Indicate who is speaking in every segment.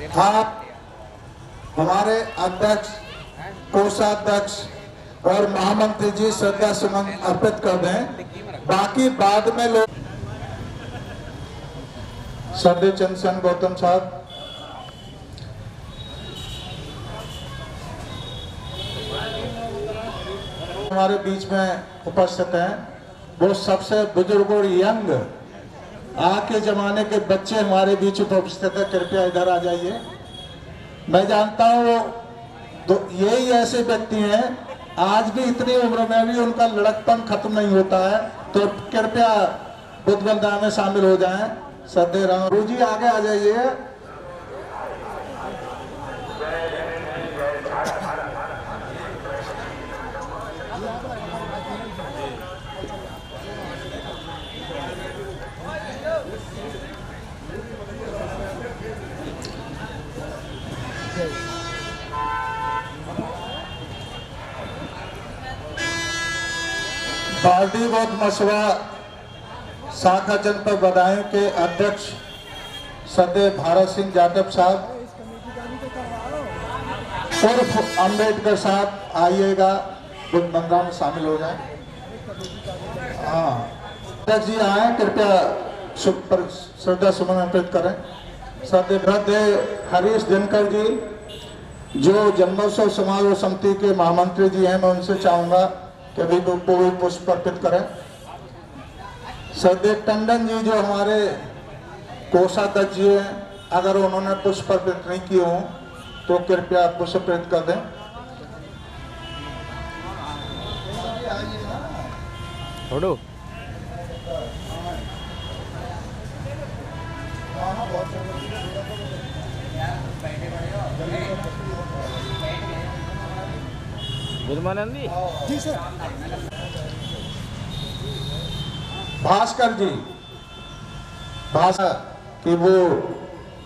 Speaker 1: आप हमारे अध्यक्ष, कोषाध्यक्ष और महामंत्री जी श्रद्धा सुमन अर्पित कर दें। बाकी बाद में लोग श्रद्धेय चंद्रसेन गौतम साहब, हमारे बीच में उपस्थित हैं। वो सबसे बुजुर्ग और यंग आज के जमाने के बच्चे हमारे बीच उपस्थित है। कृपया इधर आ जाइए। मैं जानता हूँ तो यही ऐसे व्यक्ति हैं, आज भी इतनी उम्र में भी उनका लड़कपन खत्म नहीं होता है। तो कृपया बुद्ध वंदना में शामिल हो जाएं। श्रद्धेय राम गुरु जी आगे आ जाइए। बाल्टी बौद्ध मसवा शाखा जनपद बदायूं के अध्यक्ष श्रद्धेय भारत सिंह यादव साहब उर्फ अम्बेडकर साहब आइएगा, बुद्ध वंदना में शामिल हो जाएं। हाँ, अध्यक्ष जी आए, कृपया श्रद्धा सुमन अर्पित करें। श्रद्धेय हरीश दिनकर जी जो जन्मोत्सव समारोह समिति के महामंत्री जी हैं, मैं उनसे चाहूंगा कि अभी कोई पुष्प अर्पित करें। श्रद्धेय टंडन जी जो हमारे कोषाध्यक्ष जी हैं, अगर उन्होंने पुष्प अर्पित नहीं किए हों तो कृपया पुष्प अर्पित कर दें।
Speaker 2: छोड़ो। गुरमानंदी जी सर।
Speaker 1: भास्कर जी, भास्कर कि वो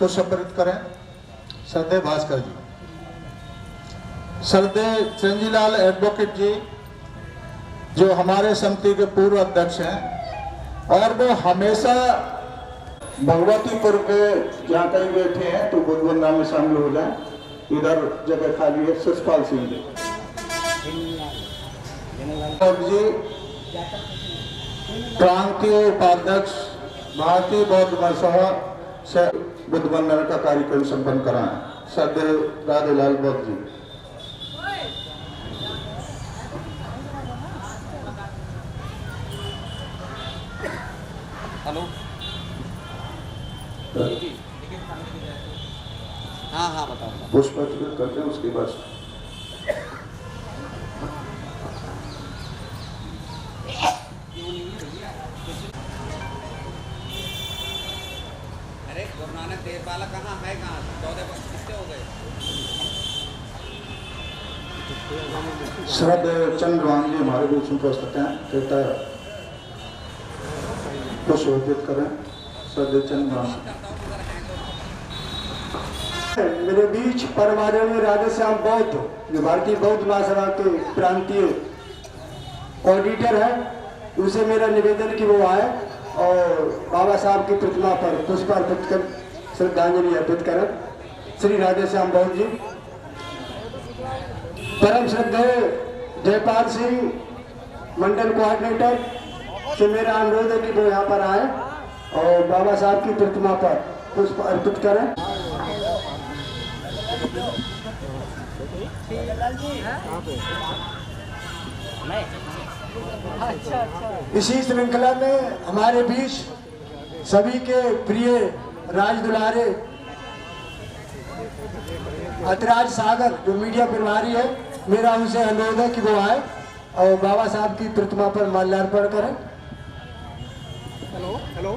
Speaker 1: पुष्प अर्पित करें। श्रद्धेय भास्कर जी। श्रद्धेय चंजीलाल एडवोकेट जी जो हमारे समिति के पूर्व अध्यक्ष हैं और वो हमेशा भगवतीपुर के जहाँ कहीं बैठे हैं तो बुद्ध वंदना में शामिल हो जाए। इधर जगह खाली है। सचपाल सिंह जी प्रांतीय उपाध्यक्ष भारतीय बौद्ध मसवा से बुद्ध वंदना का कार्यक्रम संपन्न कराएं। श्रद्धेय राधेलाल बौद्ध जी।
Speaker 2: हेलो। हाँ बताओ।
Speaker 1: पुष्प अर्पित करते हैं उसके बाद
Speaker 2: गुरु नानक देव वाला कहाँ है? कहाँ 14 कितने हो गए?
Speaker 1: श्रद्धेय चंद्रवान जी हमारे बीच में उपस्थित हैं। कृपया पुष्प अर्पित करें। श्रद्धेय चंद्रवान
Speaker 3: मेरे बीच परमादरणीय राधेश्याम बौद्ध जो भारतीय बौद्ध महासभा के प्रांतीय ऑडिटर है, उनसे मेरा निवेदन कि वो आए और बाबा साहब की प्रतिमा पर पुष्प अर्पित कर श्रद्धांजलि अर्पित करें। श्री राधेश्याम बौद्ध जी। परम श्रद्धेय जयपाल सिंह मंडल कोऑर्डिनेटर से मेरा अनुरोध है कि वो यहाँ पर आए और बाबा साहब की प्रतिमा पर पुष्प अर्पित करें। इसी श्रृंखला में हमारे बीच सभी के प्रिय राज दुलारे अतराज सागर जो मीडिया प्रभारी है, मेरा उनसे अनुरोध है कि वो आए और बाबा साहब की प्रतिमा पर माल्यार्पण करें। हेलो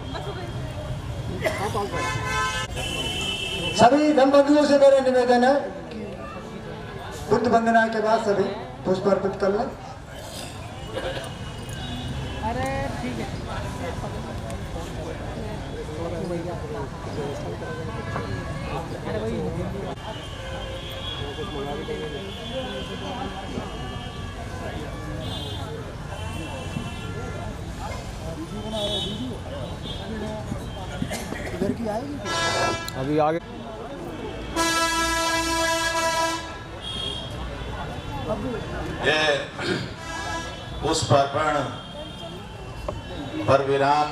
Speaker 3: सभी धर्म बंधुओं से मेरा निवेदन है कि बुद्ध वंदना के बाद सभी पुष्प अर्पित कर लें।
Speaker 4: अरे ठीक है।
Speaker 3: इधर की आएगी
Speaker 2: अभी आगे।
Speaker 4: ये पुष्प अर्पण पर विराम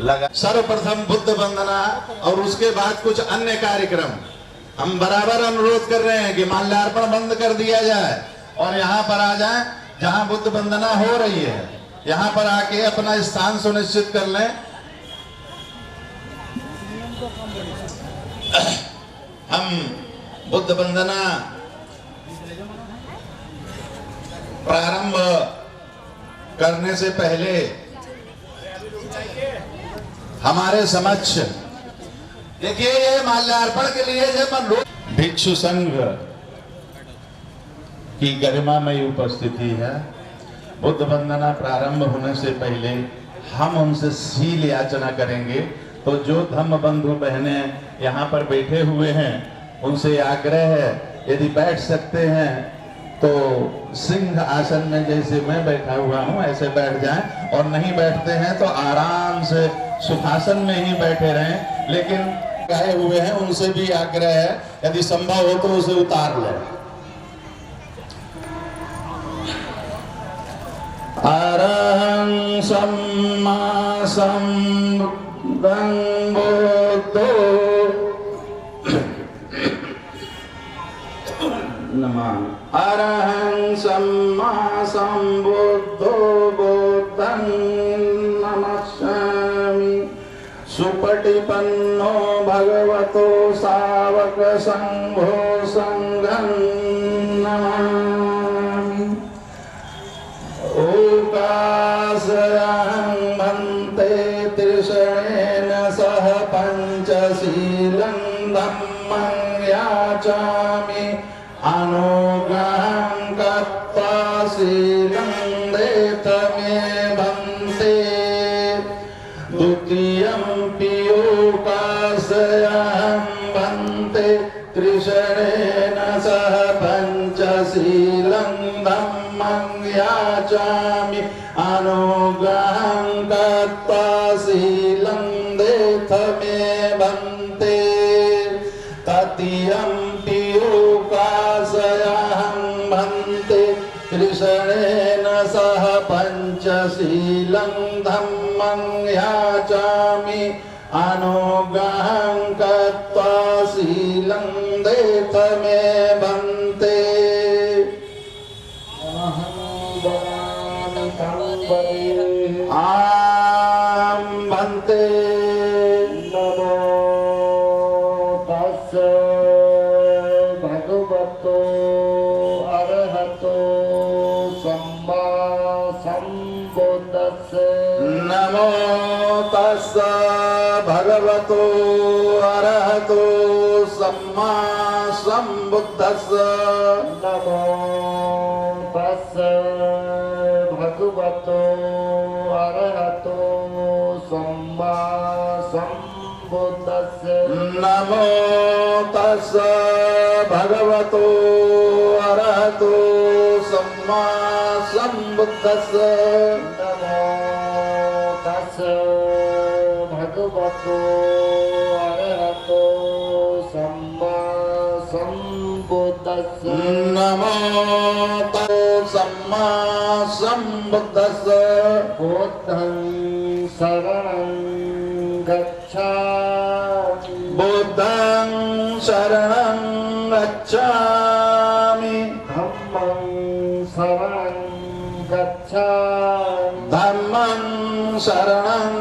Speaker 4: लगा। सर्वप्रथम बुद्ध वंदना और उसके बाद कुछ अन्य कार्यक्रम हम बराबर अनुरोध कर रहे हैं कि माल्यार्पण बंद कर दिया जाए और यहाँ पर आ जाएं जहाँ बुद्ध वंदना हो रही है, यहाँ पर आके अपना स्थान सुनिश्चित कर लें। हम बुद्ध वंदना प्रारंभ करने से पहले हमारे समक्ष देखिए ये माल्यार्पण के लिए जब लोग भिक्षु संघ की गरिमामयी उपस्थिति है। बुद्ध वंदना प्रारंभ होने से पहले हम उनसे शील याचना करेंगे। तो जो धम्म बंधु बहने यहाँ पर बैठे हुए हैं उनसे आग्रह है यदि बैठ सकते हैं तो सिंह आसन में जैसे मैं बैठा हुआ हूँ ऐसे बैठ जाएं, और नहीं बैठते हैं तो आराम से सुखासन में ही बैठे रहें। लेकिन गए हुए हैं उनसे भी आग्रह है यदि संभव हो तो उसे उतार लें। अरहं सम्मा सम्बुद्धं बुद्धो नमः। अरहं सम्मा सम्बुद्धो बुद्धं नमस्यामि। सुपटिपन्नो भगवतो सावक संघो संघं नमामि। ओकाशयं भन्ते त्रिशणेन सह पंचशीलं धम्मं याचामि। अनुग्रहं कृत्वा शीलं देत मे भन्ते। द्वितीयं पियोकाशयं भन्ते त्रिशणेन सह पंचशीलं धम्मं याचामि। अनुग्रहं कृत्वा शीलं देत मे भन्ते। तृतीयं पियोकाशयं भन्ते त्रिशणेन सह पंचशीलं धम्मं याचामि। अनुग्रहं कृत्वा शीलं देत मे भन्ते। आं भन्ते। नमो तस्स भगवतो अरहतो सम्मा सम्बुद्धस्स। नमो तस्स भगवतो अरहतो सम्मा सम्बुद्धस्स। नमो तस्स भगवतो अरहतो सम्मा सम्बुद्धस्स। नमो तस्स भगवतो अरहतो सम्मा सम्बुद्धस्स। नमो तस्स भगवतो अरहतो सम्मा सम्बुद्धस्स। नमो तस्स सम्मा सम्बुद्धस्स। बुद्धं शरणं गच्छामि। बुद्धं शरणं गच्छामि। धम्मं शरणं गच्छामि। धम्मं शरणं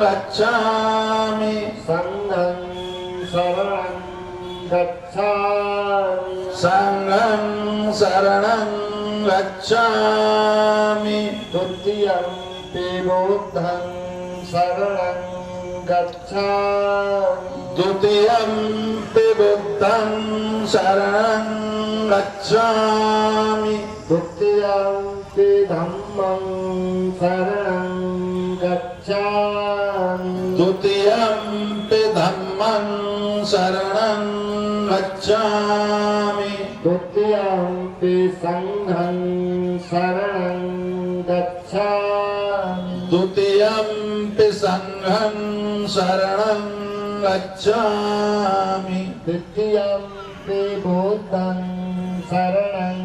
Speaker 4: गच्छामि। संघं शरणं गच्छामि। संघं शरणं गच्छामि। द्वितीयं बुद्धं शरणं गच्छामि। द्वितीयं बुद्धं शरणं गच्छामि। द्वितीयं धम्मं शरणं गच्छामि। द्वितीयं धम्मं शरणं गच्छामि। द्वितीयं संघं शरणं गच्छामि। द्वितीयं संघं शरणं गच्छामि। तृतीयं बुद्धं
Speaker 5: शरणं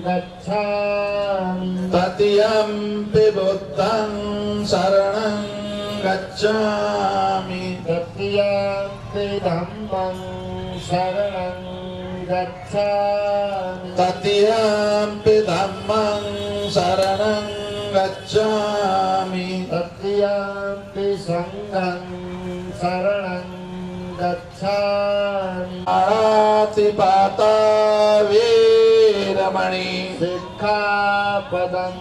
Speaker 5: गच्छामि
Speaker 4: तत्यंपि बुद्धं शरणं गच्छामि
Speaker 5: तृतीयंपि धम्मं शरणं गच्छामि
Speaker 4: तत्यंपि धम्मं शरणं गच्छामि
Speaker 5: तृतीयंपि संघं शरणं गच्छामि
Speaker 4: पाणातिपाता वीरमणि
Speaker 5: सिक्खापदं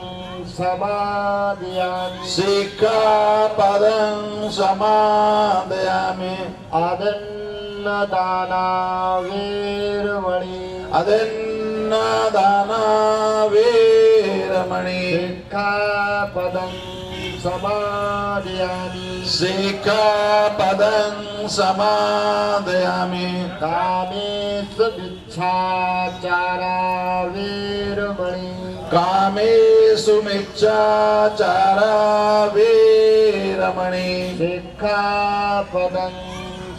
Speaker 5: समादयामि
Speaker 4: सिक्खापदं समादयामि
Speaker 5: अदन्नदाना वीरमणि
Speaker 4: अदन्नदाना वीरमणि
Speaker 5: सिक्खापदं समादयामि
Speaker 4: सिक्खापदं समादयामि
Speaker 5: कामेषु मिच्छाचारा वीरमणि
Speaker 4: कामेषु मिच्छाचारा वीरमणि
Speaker 5: सिक्खापदं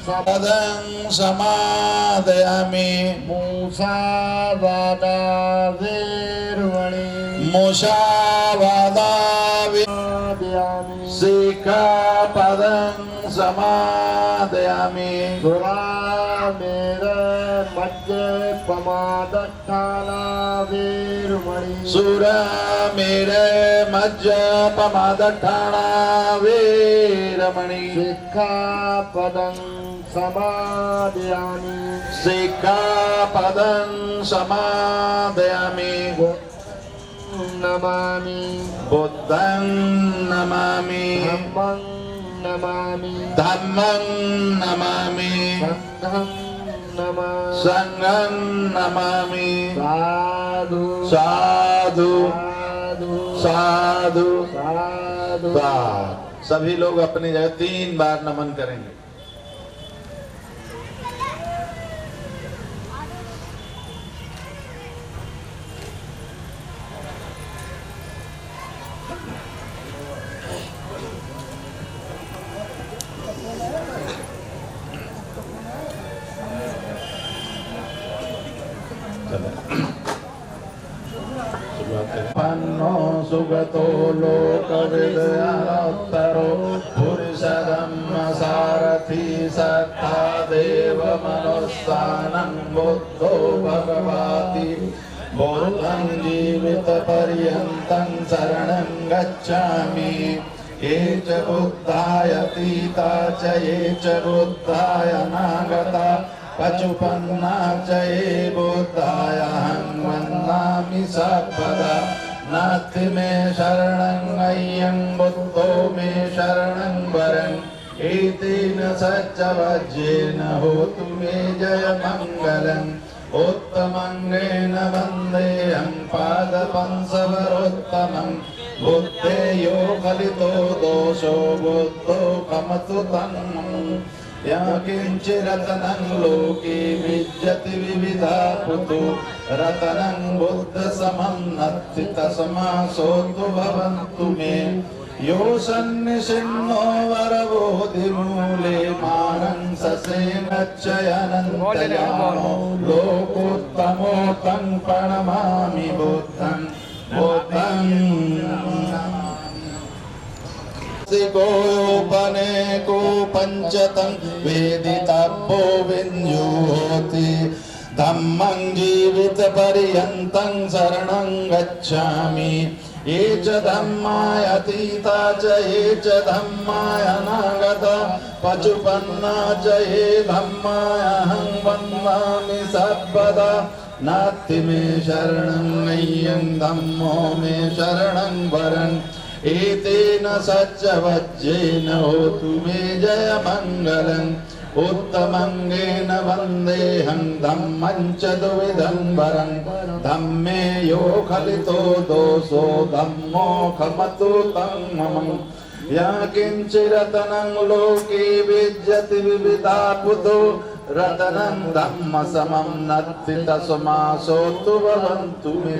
Speaker 4: पदं समादयामि
Speaker 5: मुसावादा वीरमणि
Speaker 4: मुसावादा
Speaker 5: समादयामि
Speaker 4: सिक्खापदं समादयामि
Speaker 5: सुरामेर मज्जपमादट्ठाना वीरमणि
Speaker 4: सुरामेरे मज्जपमादट्ठाना वीरमणि
Speaker 5: सिक्खापदं समादयामि
Speaker 4: सिक्खापदं समादयामि
Speaker 5: नमामि
Speaker 4: बुद्धं नमामि
Speaker 5: धम्मं नमामि
Speaker 4: धम्मं नमामि
Speaker 5: संघं नमामि
Speaker 4: संघं नमामि
Speaker 5: साधु
Speaker 4: साधु
Speaker 5: साधु
Speaker 4: साधु
Speaker 5: साधु
Speaker 4: साधु। सभी लोग अपनी जगह 3 बार नमन करेंगे। पन्नो सुगतो लोकविदयात्तरो पुरुषधम्म सारथी सत्ता देव मनोस्सानं बुद्धो भगवाति बुद्धं जीवितपर्यन्तं शरणं गच्छामि ये च बुद्धाय तीता च ये च बुद्धाय नागता पचुपन्ना च ये बुद्धायहं वन्दामि सर्वदा नास्ति मे शरणं अय्यं बुद्धो मे शरणं वरं एतेन सच्चवज्रेन होतु मे जयमङ्गलम् उत्तमङ्गेन वन्देऽहं पादपंसवरोत्तमं बुद्धेयो कलितो दोषो बुद्धो कमतु तन्मम् या किञ्चिरतनं लोके विद्यति विविधा पुतो रतनं बुद्धसमं नत्ति तस्मासोतु भवन्तु मे यो सन्निशिन्नो वरबोधिमूले मानं ससेनच्चयनन्तयानो लोकोत्तमो तं प्रणमामि बुद्धं बुद्धं गोपनेको पञ्चतं वेदितव्यो विन्युति धम्मं जीवितपर्यन्तं शरणं गच्छामि ये च धम्माय अतीता च ये च धम्माय अनागता पचुपन्ना च ये धम्मायहं वन्दामि सर्वदा नास्ति मे शरणं अय्यं धम्मो मे शरणं वरन् एतेन सच्चवज्रेन होतु मे जयमङ्गलम् उत्तमङ्गेन वन्देऽहं धम्मं च द्विविधं वरं धम्मे यो खलितो दोषो धम्मो खमतु तं मम या किञ्चिरतनं लोके विद्यति विविधा पुतो रतनं धम्म समं नत्ति तस्मासोतु भवन्तु मे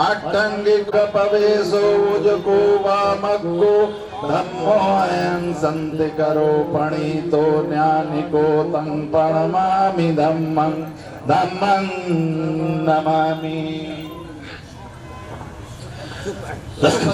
Speaker 4: अट्टङ्गिक पवेशो उजको वामको धम्मोऽयं सन्ति करो पणितो ज्ञानिको तं प्रणमामि धम्मं धम्मं नमामि।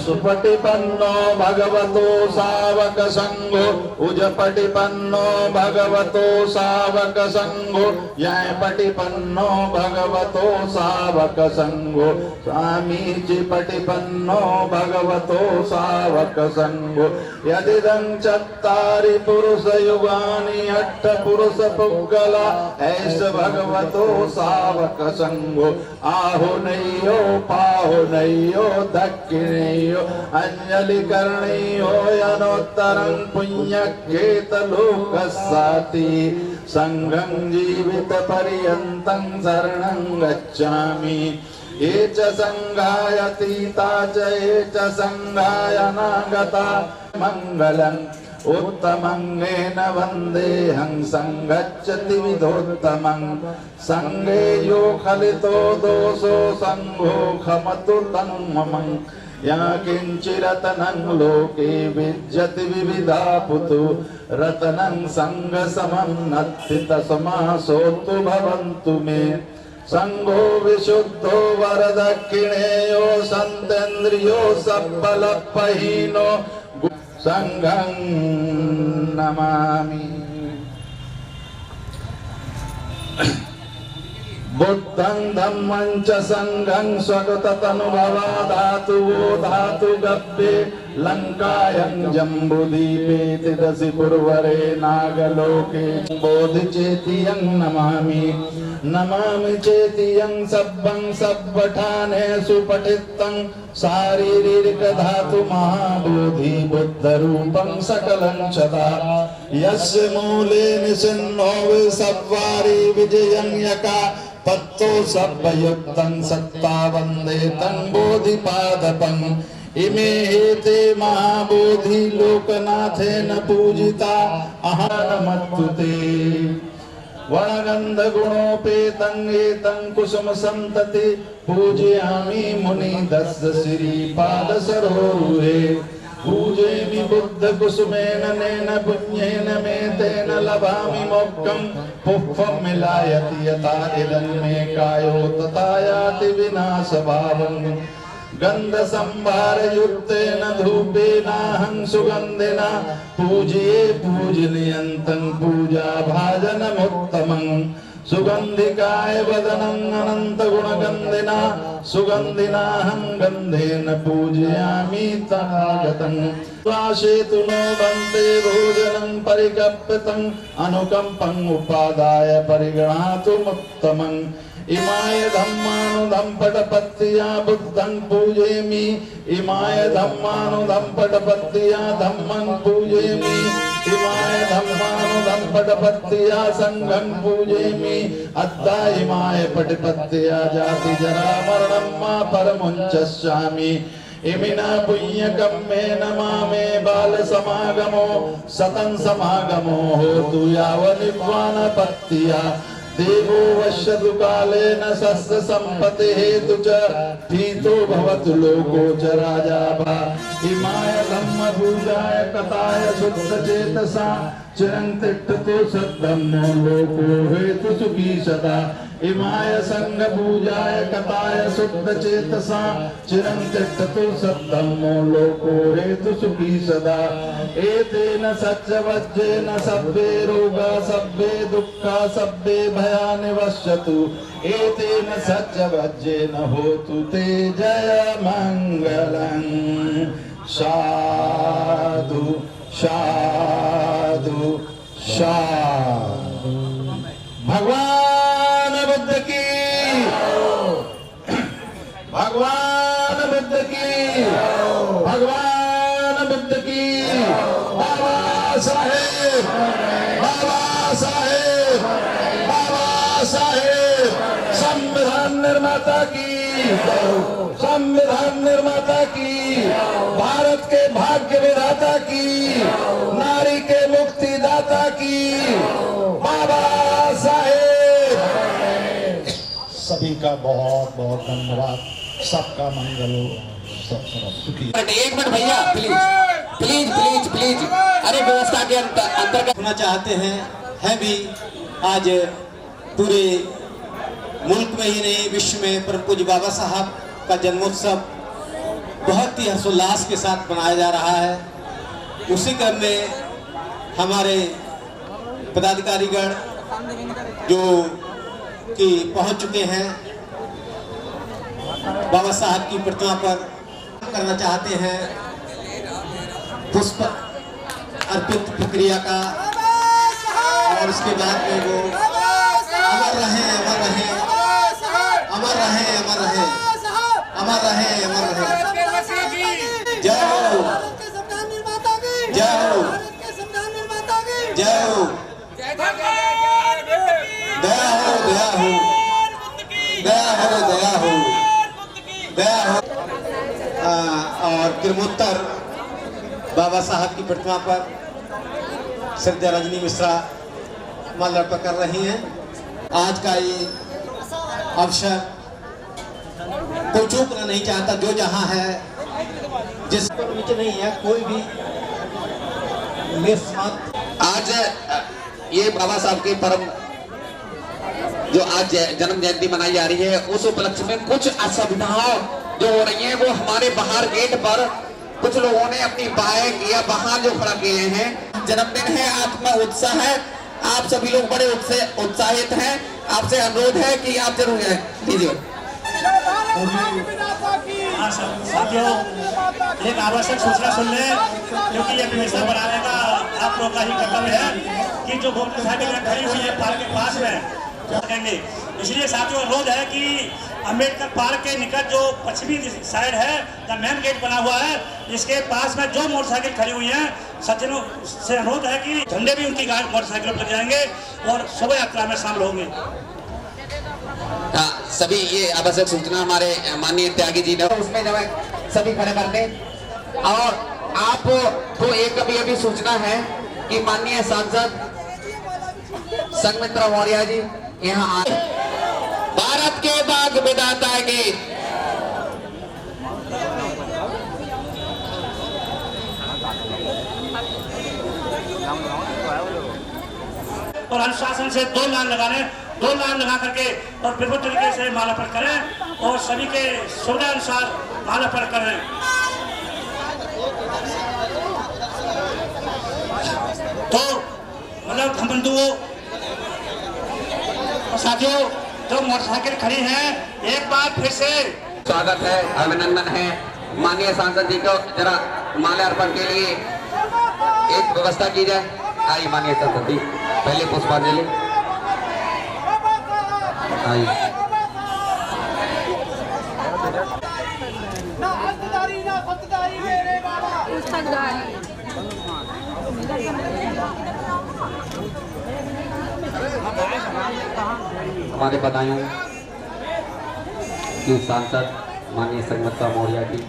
Speaker 4: सुपटिपन्नो भगवतो सावक संघो उजपटिपन्नो भगवतो सावक संघो यपटिपन्नो भगवतो सावक संघो स्वामीजी पटिपन्नो भगवतो सावक संघो यदिदं चत्तारि पुरुष युगानि अट्ठ पुरुष पुग्गला ऐस भगवतो सावक संघो आहो नैयो पाहो नैयो दक्षिणेयो अंजलि करणीयो यनोत्तरं पुण्यकेत लोकस्साति संघं जीवित पर्यन्तं शरणं गच्छामि। ये च संघायतीता च ये च संघायनागता मंगलम् उत्तमंगेन वन्देऽहं संगच्छति विधोत्तमं संगे यो खलितो दोषो संघो खमतु तं ममं या किंचिरतनं लोके विद्यति विविधा पुतु रतनं संग समं नत्ति तस्मासोतु भवन्तु मे संघो विशुद्धो वरदक्षिणेयो सन्तेन्द्रियो सब्बलपहीनो संघं नमामि। बुद्धं धम्मं च संघं स्वगततनुभवा धातुवो धातु गव्ये लंकायं जम्बुदीपे तिदसि पुरवरे नागलोके बोधिचेतियं नमामि नमामि चेतियं सब्बं सब्बठाने सुपठितं शारीरिक धातु महाबोधि बुद्ध रूपं सकलं सदा यस्य मूले निसिन्नो विसव्वारि विजयं यका तत्तो सब्बयुक्तं सत्ता वन्दे तं बोधिपादपम् इमे हेते महाबोधि लोकनाथेन पूजिता अहनमत्तुते वणगंध गुणोपेतं एतं कुसुम संतति पूजयामि मुनि दस्स श्रीपाद सरोरुहे पूजयामि बुद्ध कुसुमेन नेन पुण्येन मे तेन लभामि मोक्षं पुष्पं मिलायति यथा इदं मे कायो तथा याति विनाशभावम् गंध संभार युक्तेन धूपेनाहं सुगंधिना पूज्ये पूजनीयन्तं पूजा भाजनमुत्तमं सुगंधिकाय वदनं अनंत गुणगंधिना सुगंधिनाहं गंधेन पूजयामि तथागतं वासेतु नो बन्ते भोजनं परिकल्पितं अनुकंपं उपादाय परिगणातु मुत्तमं इमाय धम्मानुधम्पटपत्तिया बुद्धं पूजयामि इमाय धम्मानुधम्पटपत्तिया धम्मं पूजयामि इमाय धम्मानुधम्पटपत्तिया संघं पूजयामि अद्धा इमाय पटिपत्तिया जाति जरा मरणं मा परमुञ्चस्यामि इमिना पुण्यकम्मेन मामे बाल समागमो सतं समागमो होतु यावनिर्वाणपत्तिया देवो वश्यतु कालेन सस्य संपत्ति हेतु च पीतो भवतु लोको च राजा भा इमाय धम्म पूजाय कथाय शुद्ध चेतसा चिरं तिष्ठतु सद्धम्मो लोको हेतु सुखी सदा इमाय संघ पूजाय कथाय शुद्ध चेतसा चिरं तिष्ठतु सद्धम्मो लोको हेतु सुखी सदा एतेन सच्चवज्जेन सब्बे रोगा सब्बे दुःखा सब्बे भया निवस्यतु एतेन सच्चवज्जेन होतु ते जय मंगलं साधु साधु साधु। भगवान बुद्ध की भगवान बुद्ध की भगवान बुद्ध की बाबा साहेब बाबा साहेब बाबा साहेब संविधान निर्माता की संविधान निर्माता की भारत के भाग्य विधाता की नारी के मुक्तिदाता की बाबा साहेब।
Speaker 1: सभी का बहुत बहुत धन्यवाद। सबका मंगल हो, सब सुखी।
Speaker 2: एक मिनट भैया प्लीज।
Speaker 6: प्लीज प्लीज प्लीज, अरे व्यवस्था के अंतर्गत
Speaker 7: होना चाहते हैं भी। आज पूरे मुल्क में ही नहीं, विश्व में परम पूज्य बाबा साहब का जन्मोत्सव बहुत ही हर्षोल्लास के साथ मनाया जा रहा है। उसी क्रम में हमारे पदाधिकारीगण जो कि पहुंच चुके हैं बाबा साहब की प्रतिमा पर करना चाहते हैं पुष्प अर्पित प्रक्रिया का, और उसके बाद में वो अमर रहे अमर रहे अमर रहे अमर रहे अमर रहे अमर रहे। जय हो जय हो जय हो, दया हो दया हो दया हो दया हो दया हो। और किरमोत्तर बाबा साहब की प्रतिमा पर श्रद्धा रजनी मिश्रा माल्यार्पण कर रही हैं। आज का ये अवसर कोई चूकना नहीं चाहता, जो जहां है जिस नीचे नहीं है कोई भी मिस मत।
Speaker 6: आज ये बाबा साहब की परम जो आज जन्म जयंती मनाई जा रही है, उस उपलक्ष्य में कुछ असुविधाएं जो हो रही हैं, वो हमारे बाहर गेट पर कुछ लोगों ने अपनी बाइक या वाहन जो खड़ा किए हैं। जन्मदिन है, आत्मा उत्साह है, आप सभी लोग बड़े उत्साहित हैं। आपसे अनुरोध है कि आप जरूर लीजिए।
Speaker 8: साथियों, एक आवश्यक सूचना सुन लें, क्योंकि ये व्यवस्था बनाने का आप लोगों का ही कर्तव्य है कि जो मोटरसाइकिल खड़ी हुई है पार्क के पास में करेंगे। इसलिए साथियों अनुरोध है कि अंबेडकर पार्क के निकट जो पश्चिमी साइड है, द मेन गेट बना हुआ है, इसके पास में जो मोटरसाइकिल खड़ी हुई है, सज्जनों से अनुरोध है कि झंडे भी उनकी गाड़ी मोटरसाइकिलों पर जाएंगे और शोभा यात्रा में शामिल होंगे।
Speaker 6: सभी ये आवश्यक सूचना हमारे माननीय त्यागी जी ने उसमें जब सभी खड़े कर दें। और आपको एक अभी सूचना है कि माननीय सांसद संघमित्रा मौर्य जी यहाँ आए। भारत के बाग विधाता की
Speaker 8: और अनुशासन से दो लाइन लगा करके और बिल्कुल तरीके से मालार्पण करें और सभी के सुविधा अनुसार मालार्पण करें। तो मतलब हम बंधुओं और साथियों, जो मोटरसाइकिल खड़ी है, एक बार फिर से
Speaker 6: स्वागत है, अभिनंदन है। माननीय सांसद जी को जरा माल्यार्पण के लिए एक व्यवस्था की जाए। आई माननीय सांसद जी, पहले पुष्पांजलि। आई हमारे बधाइयों की सांसद माननीय संघमित्रा मौर्य जी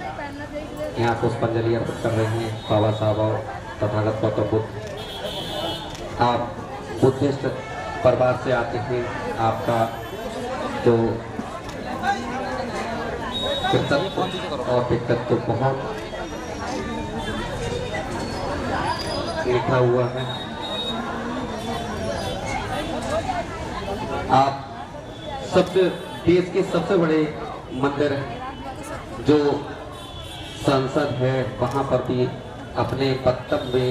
Speaker 6: यहाँ पुष्पांजलि अर्पित कर रहे हैं बाबा साहब और तथागत गौतम बुद्ध। आप बुद्धिस्ट परिवार से आते हैं, आपका जो कृतज्ञ और व्यक्तित्व बहुत लिखा हुआ है। आप सबसे देश के सबसे बड़े मंदिर जो संसद है, वहाँ पर भी अपने वक्तव्य में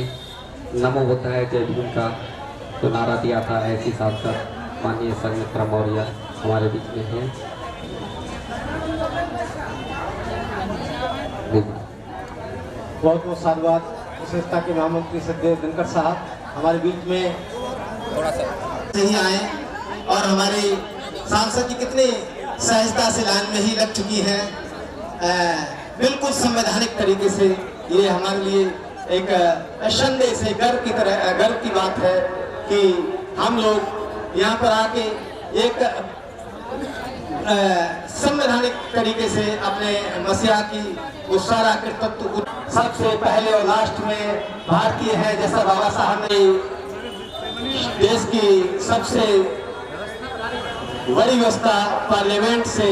Speaker 6: नमो बुद्धाय जय भीम का जो नारा दिया था, ऐसी सांसद माननीय संघमित्रा मौर्य हमारे बीच में है।
Speaker 7: बहुत बहुत साधुवाद विशेषता के महामंत्री सददेव दिनकर साहब हमारे बीच में
Speaker 2: थोड़ा सा
Speaker 7: ही आए और हमारे सांसद जी कितने सहजता से लाइन में ही लग चुकी है। बिल्कुल संवैधानिक तरीके से ये हमारे लिए एक संदेश है, गर्व की बात है कि हम लोग यहाँ पर आके एक संवैधानिक तरीके से अपने मसीहा की वो सारा कर्तव्य सबसे पहले और लास्ट में भारतीय है, जैसा बाबा साहब ने देश की सबसे बड़ी व्यवस्था पार्लियामेंट से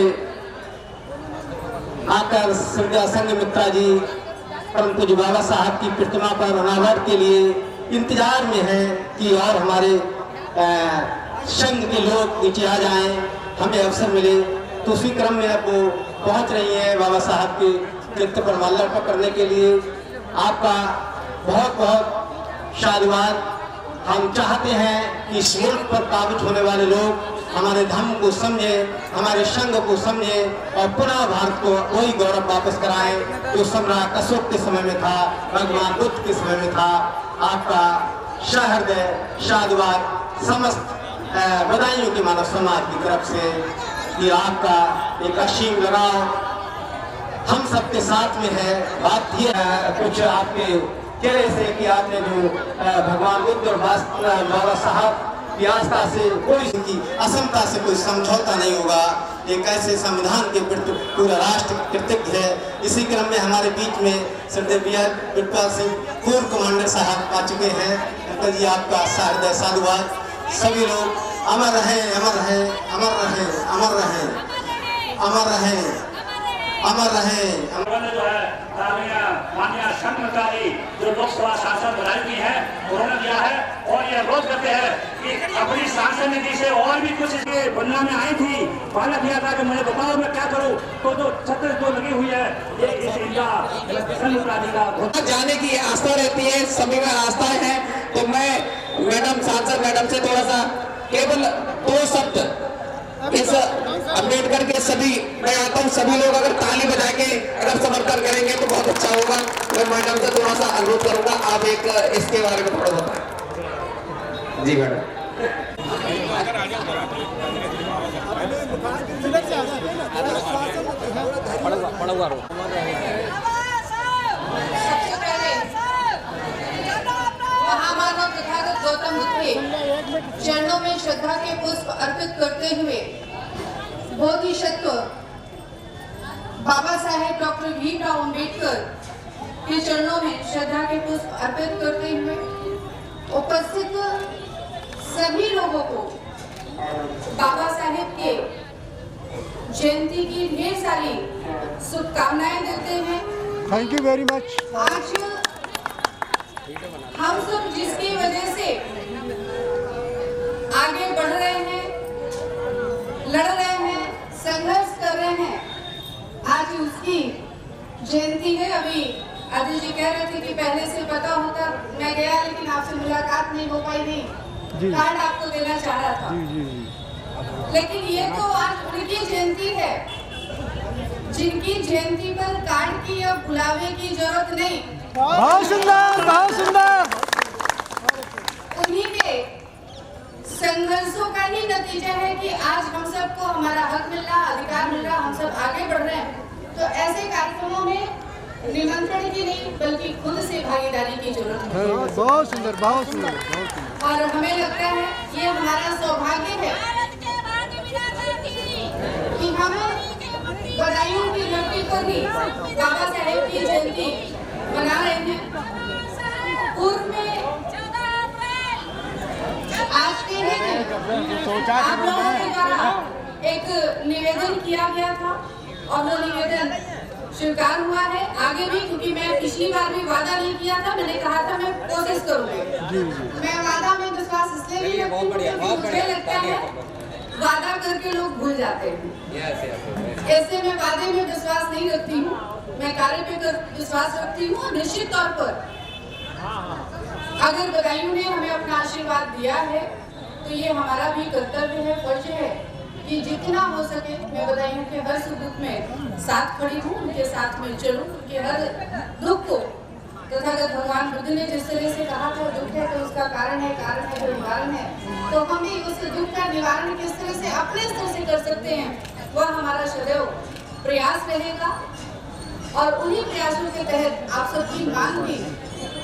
Speaker 7: आकर संघमित्रा जी परम पूज्य बाबा साहब की प्रतिमा पर अनावरण के लिए इंतजार में है कि और हमारे संघ के लोग नीचे आ जाएं, हमें अवसर मिले। तो उसी क्रम में अब वो पहुंच रही हैं बाबा साहब के चित्र पर माल्यार्पण करने के लिए। आपका बहुत बहुत शादवाद। हम चाहते हैं कि इस मुल्क पर काबिज होने वाले लोग हमारे धर्म को समझे, हमारे संघ को समझे और पुनः भारत को वही गौरव वापस कराएं जो सम्राट अशोक के समय में था, भगवान बुद्ध के समय में था। आपका सहृदय शादवाद समस्त बधाइयों के मानव समाज की तरफ से कि आपका एक असीम लगाव हम सबके साथ में है। बात ये कुछ आपके चेहरे से कि आपने जो भगवान बुद्ध और बाबा साहब की आस्था से कोई की असमता से कोई समझौता नहीं होगा। एक ऐसे संविधान के प्रति पूरा राष्ट्र कृतज्ञ है। इसी क्रम में हमारे बीच में श्रद्धेय बिरपाल सिंह पूर्व कमांडर साहब आ चुके हैं। अंकल जी आपका सहृदय साधुवाद। सभी लोग अमर रहें, अमर रहें, अमर रहें, अमर रहें, अमर रहें, अमर रहें।
Speaker 8: जो है माननीय संघकारी जो लोकसभा सांसद बनाई है उन्होंने दिया है और ये रोज कहते हैं कि अपनी सांसद निधि से और भी कुछ इसके बनना में आई थी। पहले दिया था कि मुझे बताओ मैं क्या करूं, तो जो छत्र जो लगी हुई है ये इस इनका
Speaker 6: जाने की आस्था रहती है, सभी में आस्था है। तो मैं मैडम सांसद मैडम से थोड़ा सा केवल 2 शब्द इस अम्बेडकर के सभी मैं आता हूँ, सभी लोग अगर ताली बजा के अगर समर्थन करेंगे तो बहुत अच्छा होगा। मैं मैडम से थोड़ा सा अनुरोध करूंगा, आप एक इसके बारे में थोड़ा बताएं। जी मैडम।
Speaker 9: महामानव तथागत गौतम बुद्ध के चरणों में श्रद्धा के पुष्प अर्पित करते हुए बोधिसत्व बाबा साहेब डॉक्टर भीमराव अम्बेडकर के चरणों में श्रद्धा के पुष्प अर्पित करते हुए उपस्थित सभी लोगों को बाबा साहेब के जयंती की ढेर सारी शुभकामनाएं देते हैं।
Speaker 3: Thank you very much.
Speaker 9: आज हम सब जिसकी वजह से आगे बढ़ रहे हैं, लड़ रहे हैं, संघर्ष कर रहे हैं, आज उसकी जयंती है। अभी आदिल जी कह रहे थे कि पहले से पता होता मैं गया लेकिन आपसे मुलाकात नहीं हो पाई थी, कार्ड आपको देना चाह रहा था। लेकिन ये तो आज उनकी जयंती है जिनकी जयंती पर कार्ड की या बुलावे की जरूरत नहीं।
Speaker 3: बहुत सुंदर, बहुत सुंदर।
Speaker 9: उन्हीं के संघर्षों का ही नतीजा है कि आज हम सबको हमारा हक मिल रहा, अधिकार मिल रहा, हम सब आगे बढ़ रहे हैं। तो ऐसे कार्यक्रमों में निमंत्रण की नहीं बल्कि खुद से भागीदारी की जरूरत है।
Speaker 3: बहुत सुंदर, बहुत सुंदर, बहुत सुंदर।
Speaker 9: और हमें लगता है ये हमारा सौभाग्य है कि हम बधाइयों की धरती पर ही बाबा साहेब की जयंती मना रहे हैं। पूर्व में आज के ही दिन आप लोगों के द्वारा एक निवेदन किया गया था और वो निवेदन स्वीकार हुआ है। आगे भी क्योंकि मैं पिछली बार भी वादा नहीं किया था, मैंने कहा था मैं कोशिश करूंगी। मैं वादा में विश्वास इसलिए नहीं रखती हूँ क्योंकि मुझे लगता है वादा करके लोग भूल जाते हैं। ऐसे मैं वादे में विश्वास नहीं रखती हूँ, मैं कार्य पे विश्वास रखती हूँ। निश्चित तौर पर अगर बधाइयों ने हमें अपना आशीर्वाद दिया है तो ये हमारा भी कर्तव्य है, फर्ज है कि जितना हो सके मैं बधाइयों के हर सुख दुख में साथ खड़ी हूँ, उनके साथ में चलूँ। उनके हर दुख को तथागत भगवान बुद्ध ने जिस तरह से कहा था दुख है तो उसका कारण है तो निवारण है, तो हम भी उस दुख का निवारण किस तरह से अपने स्तर से कर सकते हैं वह हमारा सदैव प्रयास रहेगा। और उन्हीं प्रयासों के तहत आप सबकी मांग भी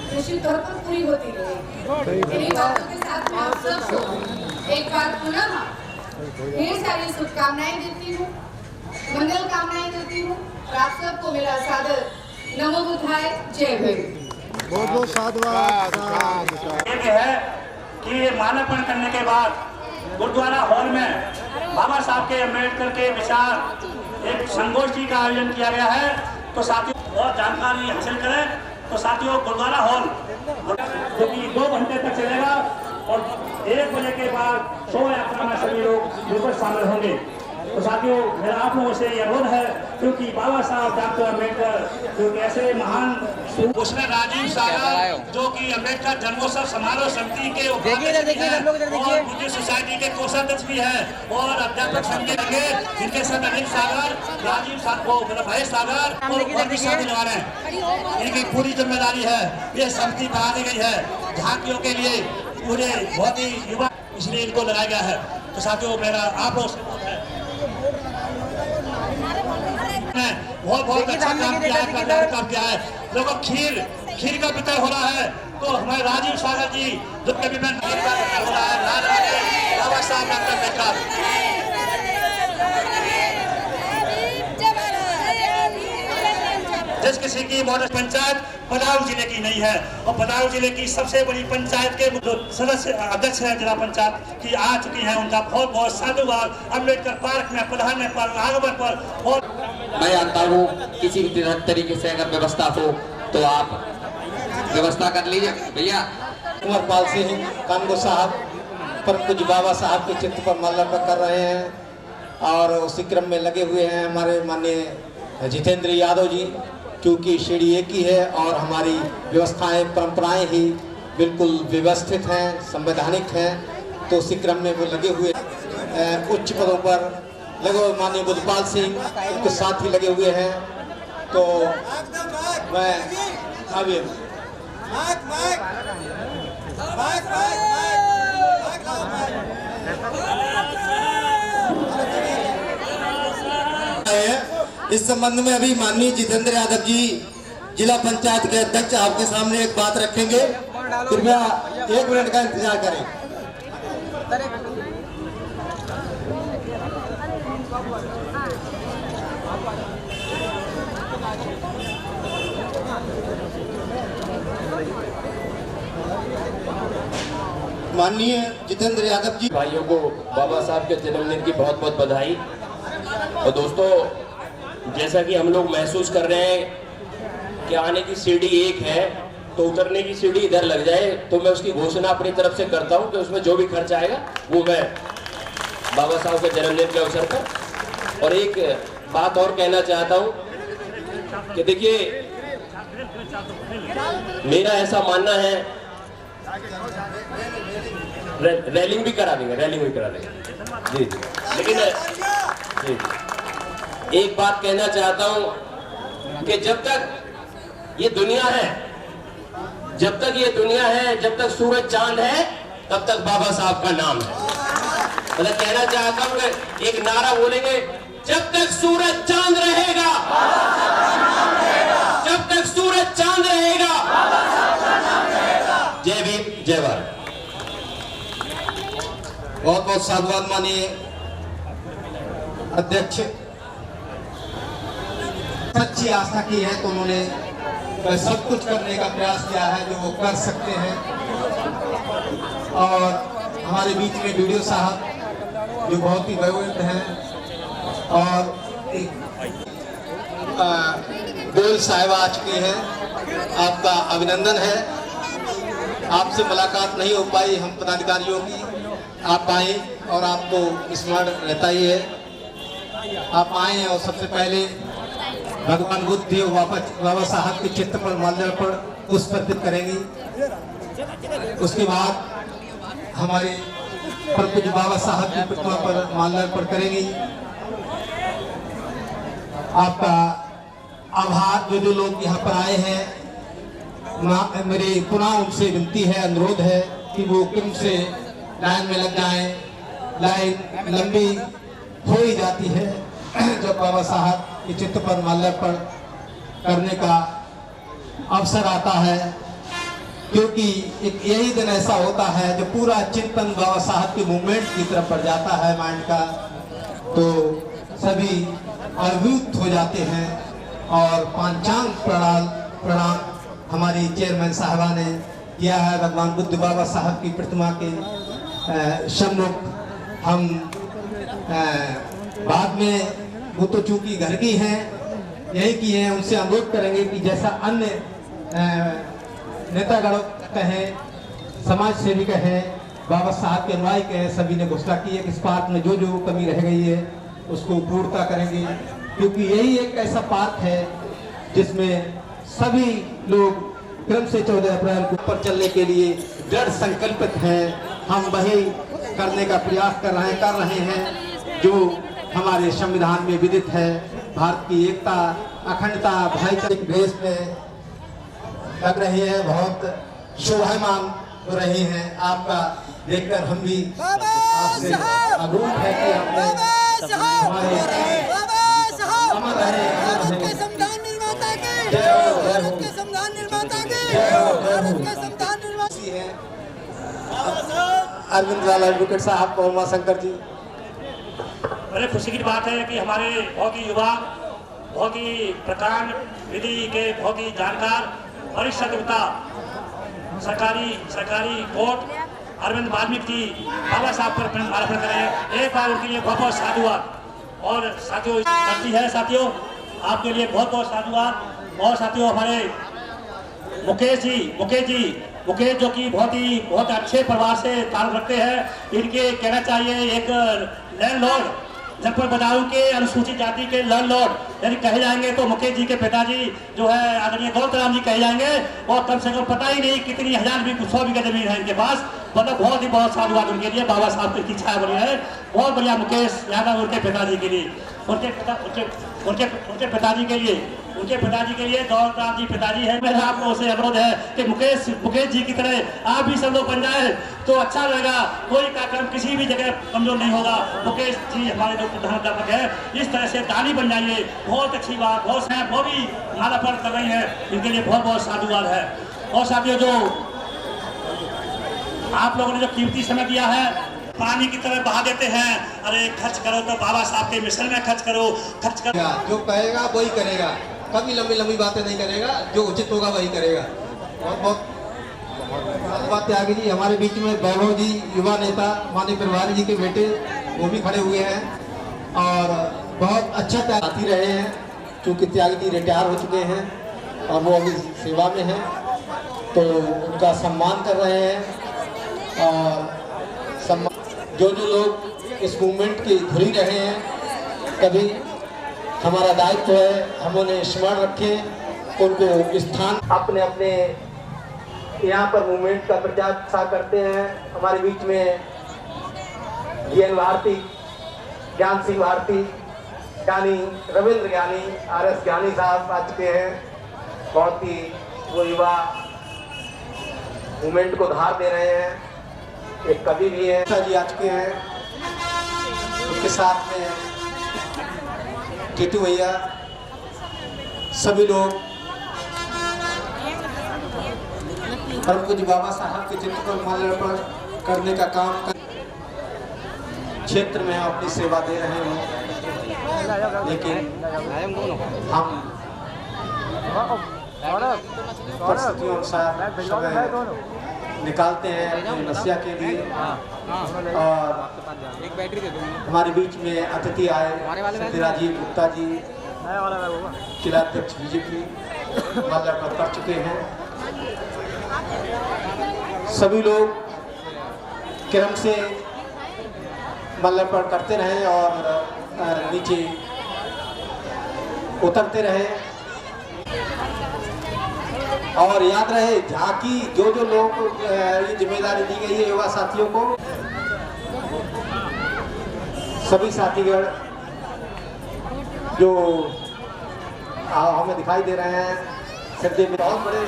Speaker 9: निश्चित तौर पर पूरी होती रहेगी। इन्हीं बातों के साथ मैं आप सबको एक बार पुनः ढेर सारी शुभकामनाएं देती हूँ, मंगल कामनाएं देती हूँ और आप सबको मेरा सादर नमो बुद्धाय, जय भीम।
Speaker 3: बहुत बहुत साधुवाद।
Speaker 8: एक है कि ये माल्यार्पण करने के बाद गुरुद्वारा हॉल में बाबा साहब के अम्बेडकर के विचार एक संगोष्ठी का आयोजन किया गया है। तो साथियों और जानकारी हासिल करें। तो साथियों गुरुद्वारा हॉल जो कि 2 घंटे तक चलेगा और 1 बजे के बाद शोभा यात्रा में सभी लोग बिल्कुल शामिल होंगे। तो साथियों मेरा आप लोगों से यह अनुरोध है, क्योंकि बाबा साहब डॉक्टर अम्बेडकर जो कि ऐसे महान, उसमें राजीव सागर जो कि अम्बेडकर जन्मोत्सव समारोह समिति के और बुद्धिस्ट सोसाइटी के कोषाध्यक्ष भी है और अध्यापक संघ के जिनके साथ अनिल सागर, राजीव सागर, महेश सागर और भी शामिल हो रहे हैं। इनकी पूरी जिम्मेदारी है। ये समिति बनाई गई है झांकियों के लिए पूरे बहुत ही युवा, इसलिए इनको लगाया गया है। तो साथियों मेरा आप लोग से बहुत अच्छा काम किया है, कल्याण काम किया है। देखो खीर का वितरण हो रहा है, तो हमारे राजीव सागर जी जो खीर का वितरण हो रहा है, बाबा साहब डॉक्टर अम्बेडकर। जिस किसी की मॉडल पंचायत बदायूं जिले की नहीं है और बदायूं जिले की सबसे बड़ी पंचायत के जो सदस्य अध्यक्ष है जिला पंचायत की आ चुकी है, उनका बहुत बहुत साधुवाद। अम्बेडकर पार्क में पधारने पर, आगमन पर और
Speaker 6: मैं जानता हूँ किसी भी तरीके से अगर व्यवस्था हो तो आप व्यवस्था कर लीजिए भैया।
Speaker 7: कुंवरपाल सिंह कानगो साहब पर कुछ बाबा साहब के चित्र पर माल्यार्पण कर रहे हैं और उसी क्रम में लगे हुए हैं हमारे माननीय जितेंद्र यादव जी, क्योंकि सीढ़ी एक ही है और हमारी व्यवस्थाएं परंपराएं ही बिल्कुल व्यवस्थित हैं, संवैधानिक हैं। तो उसी क्रम में वो लगे हुए उच्च पदों पर लगे हुए माननीय बुद्धपाल सिंह के साथ ही लगे हुए हैं। तो मैं अभी इस संबंध में अभी माननीय जितेंद्र यादव जी जिला पंचायत के अध्यक्ष आपके सामने एक बात रखेंगे। कृपया 1 मिनट का इंतजार करें। माननीय जितेंद्र यादव जी।
Speaker 10: भाइयों को बाबा साहब के जन्मदिन की बहुत बहुत बधाई। और दोस्तों जैसा कि हम लोग महसूस कर रहे हैं कि आने की सीढ़ी एक है तो उतरने की सीढ़ी इधर लग जाए, तो मैं उसकी घोषणा अपनी तरफ से करता हूं कि उसमें जो भी खर्च आएगा वो मैं बाबा साहब के जन्मदिन के अवसर पर। और एक बात और कहना चाहता हूं कि देखिए मेरा ऐसा मानना है, रैलिंग भी करा देंगे जी जी, लेकिन जी एक बात कहना चाहता हूं कि जब तक ये दुनिया है, जब तक सूरज चांद है, तब तक बाबा साहब का नाम है। मतलब कहना चाहता हूं कि एक नारा बोलेंगे, जब तक सूरज चांद रहेगा, जब तक सूरज चांद रहेगा। जय भीम, जय भारत।
Speaker 7: बहुत बहुत साधुवाद माननीय अध्यक्ष। सच्ची आस्था की है तो उन्होंने सब कुछ करने का प्रयास किया है जो वो कर सकते हैं। और हमारे बीच में वीडियो साहब जो बहुत ही वयोवृद्ध हैं और गोयल साहिबा आ चुकी हैं, आपका अभिनंदन है। आपसे मुलाकात नहीं हो पाई हम पदाधिकारियों की, आप आए और आपको स्मरण रहता ही है। आप आए हैं और सबसे पहले भगवान बुद्ध बाबा साहब के चित्र पर माल्यार्पण पुष्प अर्पित करेंगी। उसके बाद हमारे पूज्य बाबा साहब की प्रतिमा पर माल्यार्पण करेंगी। आपका आभार। जो लोग यहाँ पर आए हैं, मेरी पुनः उनसे विनती है, अनुरोध है कि वो क्रम से लाइन में लग जाएं। लाइन लंबी हो ही जाती है जब बाबा साहब के चित्र पर माल्यार्पण करने का अवसर आता है, क्योंकि एक यही दिन ऐसा होता है जो पूरा चिंतन बाबा साहब के मूवमेंट की तरफ बढ़ जाता है माइंड का, तो सभी अभिभूत हो जाते हैं। और पांचांग प्रणाम हमारी चेयरमैन साहबा ने किया है भगवान बुद्ध बाबा साहब की प्रतिमा के सम्मुख। हम बाद में वो तो चूंकि घर की हैं, यही किए हैं। उनसे अनुरोध करेंगे कि जैसा अन्य नेतागण कहें, समाज सेवी कहें, बाबा साहब के अनुयायी कहें, सभी ने घोषणा की है कि इस पार्क में जो जो कमी रह गई है उसको पूर्णता करेंगे, क्योंकि यही एक ऐसा पार्क है जिसमें सभी लोग क्रम से 14 अप्रैल को ऊपर चलने के लिए दृढ़ संकल्पित हैं। हम वही करने का प्रयास कर रहे हैं जो हमारे संविधान में विदित है। भारत की एकता, अखंडता, भाईचारे के ड्रेस में लग रही है, बहुत शोभायमान हो रही हैं। आपका देखकर हम भी आपसे आग्रह है कि आपने हमारे अमर रहे,
Speaker 11: संविधान निर्माता के,
Speaker 7: जय हो,
Speaker 11: भारत के संविधान निर्माता के, भारत के संविधान
Speaker 7: अरविंद लाल एडवोकेट साहब और उमाशंकर जी।
Speaker 8: बड़े खुशी की बात है कि हमारे बहुत ही युवा, बहुत ही प्रकांड विधि के बहुत ही जानकार वरिष्ठ अधिवक्ता सरकारी कोर्ट अरविंद वाल्मीकि जी बाबा साहब पर माल्यार्पण करें। एक बार उनके लिए बहुत बहुत साधुवाद। और साथियों करती है, साथियों आपके लिए बहुत बहुत साधुवाद। और साथियों हमारे मुकेश जो कि बहुत अच्छे परिवार से ताल्लुक रखते हैं। इनके कहना चाहिए एक लैंडलॉर्ड, जनपद बदायूं के अनुसूचित जाति के लैंडलॉर्ड यानी कहे जाएंगे तो मुकेश जी के पिताजी जो है आदरणीय गौतम जी कहे जाएंगे। और कम से कम पता ही नहीं कितनी 1,000 बीघा जमीन है इनके पास। मतलब बहुत साधुवाद उनके लिए, बाबा साहब की छाया बनी है। बहुत बढ़िया मुकेश यादव उनके पिताजी के लिए, उनके पिताजी के लिए गौतम जी पिताजी है। मेरा आपको उसे अनुरोध है कि मुकेश जी की तरह आप भी सब लोग बन जाए तो अच्छा रहेगा। कोई कार्यक्रम किसी भी जगह कमजोर नहीं होगा। मुकेश जी हमारे जो प्रधानाध्यापक है, इस तरह से दानी बन जाइए, बहुत अच्छी बात। बहुत है वो भी माल्यार्पण कर रही है, इनके लिए बहुत बहुत साधुवाद है। और साथियों जो आप लोगों ने जो कीमती समय दिया है, पानी की तरह बहा देते हैं। अरे खर्च करो तो बाबा साहब के मिशन में खर्च करो।
Speaker 7: जो कहेगा वही करेगा, कभी लंबी बातें नहीं करेगा, जो उचित होगा वही करेगा। बहुत धन्यवाद त्यागी जी। हमारे बीच में वैभव जी युवा नेता माननीय प्रभारी जी के बेटे वो भी खड़े हुए हैं और बहुत अच्छा त्यागी रहे हैं, क्योंकि त्यागी जी रिटायर हो चुके हैं और वो अभी सेवा में हैं, तो उनका सम्मान कर रहे हैं। और जो लोग इस मूवमेंट की धुरी रहे हैं, कभी हमारा दायित्व है हम उन्हें स्मरण रखें, उनको स्थान अपने अपने यहाँ पर मूवमेंट का प्रचार प्रसार करते हैं। हमारे बीच में ज्ञान भारती, ज्ञान सिंह भारती, ज्ञानी रविंद्र ज्ञानी, RS ज्ञानी साहब आ चुके हैं। बहुत ही वो युवा मूवमेंट को धार दे रहे हैं। एक कवि भी है जी आ चुके हैं, उनके साथ में टीटू भैया, सभी लोग परम पूज्य बाबा साहब के चित्र पर माल्यार्पण करने का काम क्षेत्र में अपनी सेवा दे रहे हैं। लेकिन हम परिस्थितियों अनुसार समय निकालते हैं अपनी नसिया के लिए। और हमारे बीच में अतिथि आए राजीव गुप्ता जी, जिलाध्यक्ष बीजेपी माल्यार्पण कर चुके हैं। सभी लोग क्रम से माल्यार्पण करते रहे और नीचे उतरते रहे। और याद रहे झांकी जो लोग ये जिम्मेदारी दी गई है युवा साथियों को, सभी साथीगण जो हमें दिखाई दे रहे हैं, सद्य में बहुत बड़े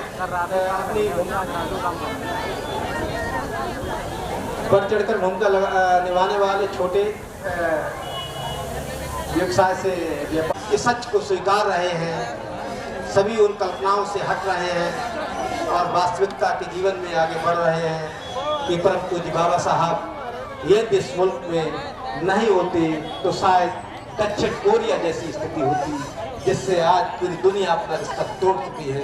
Speaker 7: अपनी बढ़ चढ़कर भूमिका निभाने वाले छोटे व्यवसाय से व्यापार के सच को स्वीकार रहे हैं। सभी उन कल्पनाओं से हट रहे हैं और वास्तविकता के जीवन में आगे बढ़ रहे हैं कि परम पूज्य बाबा साहब ये इस मुल्क में नहीं होते तो शायद दक्षिण कोरिया जैसी स्थिति होती, जिससे आज पूरी दुनिया अपना रिश्ता तोड़ चुकी है।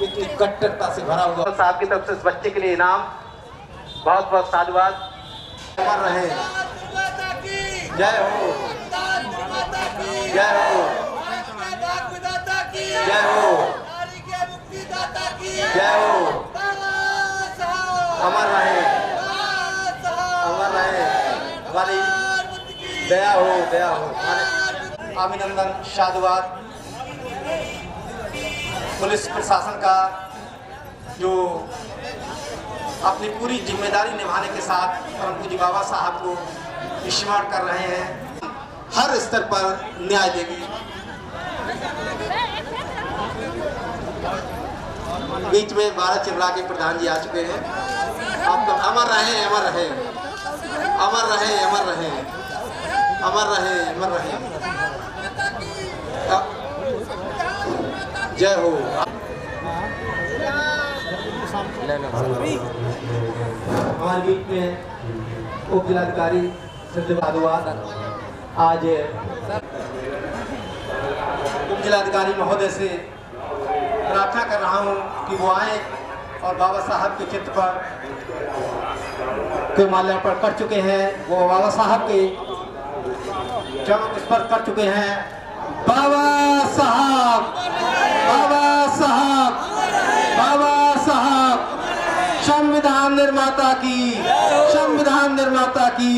Speaker 7: इतनी कट्टरता से भरा हुआ साहब की तरफ से इस बच्चे के लिए इनाम, बहुत बहुत साधुवाद। कर रहे हैं। जय हो, जय हो। जय हो,
Speaker 11: नारी के मुक्तिदाता की
Speaker 7: जय हो,
Speaker 11: बाबा साहब,
Speaker 7: अमर रहे,
Speaker 11: बाबा साहब,
Speaker 7: अमर रहे, हमारी दया हो, दया हो। हमारे अभिनंदन, साधुवाद पुलिस प्रशासन का, जो अपनी पूरी जिम्मेदारी निभाने के साथ परम पूज्य बाबा साहब को स्मरण कर रहे हैं। हर स्तर पर न्याय देगी। बीच में भारत चिमरा के प्रधान जी आ चुके हैं। आपको अमर रहे, अमर रहे, अमर रहे, अमर रहे, अमर रहे, अमर रहे। जय हो। हमारे बीच में उप जिलाधिकारी साधुवाद, आज उप जिलाधिकारी महोदय से प्रार्थना कर रहा हूं कि वो आए और बाबा साहब के चित्र पर के माल्यार्पण कर चुके हैं। वो बाबा साहब के चरणों के स्पर्श कर चुके हैं। बाबा साहब, बाबा साहब, बाबा साहब, संविधान निर्माता की, संविधान निर्माता की,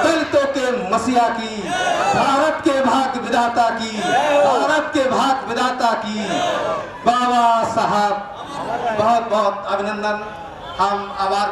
Speaker 7: दलितों के मसीहा की, भारत के भाग्य विधाता की, भारत के भाग्य विधाता की बाबा साहब बहुत बहुत अभिनंदन। हम आभार